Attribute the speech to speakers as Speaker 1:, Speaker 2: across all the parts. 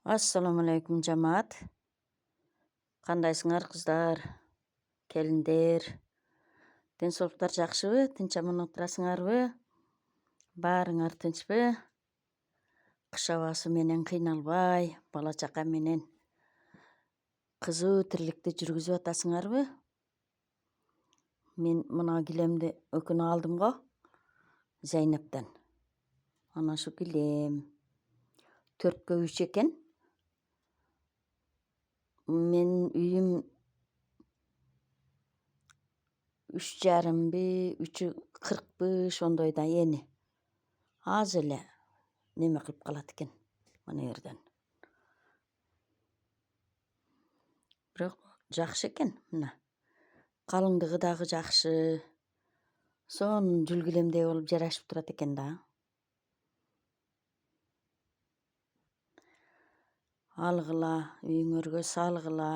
Speaker 1: Assalamu alaikum жамаат. Кандайсыңар кыздар, келиндер? Ден соолуктар жакшыбы? Тынч аман отурасыңарбы? Баарыңар тынчпы? Кыш абасы менен кыйналбай, бала чака менен кызуу тирликти жүргүзүп атасыңарбы? Мен мына килемди өкүнө алдым го Зайнептен. Ана шу килем 4-кө 3 экен. Мен үйүм 3,5 3,40 ошондойда эни. Аз эле неме кылып калат экен мына жерден. Бирок жакшы экен мына. Калыңдыгы дагы жакшы. Сонун жүл килемдей болуп жарашып турат экен да. Алгыла, үйүңөргө салгыла.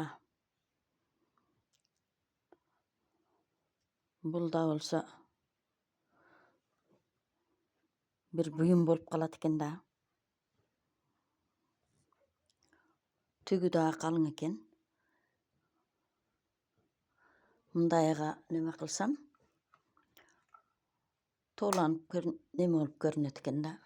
Speaker 1: Бул да болсо бир буюм болуп калат экен да. Түгү да калың экен. Мындайга неме кылсам тооланып неме болуп көрүнөт экен да.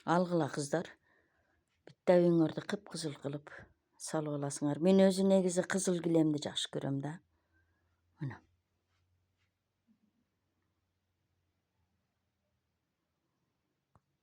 Speaker 1: Алгыла кыздар. Биттабиңөрдү кыпкызыл кылып салып аласыңар. Мен өзү негизи кызыл килемди жакшы көрөм да. Мына.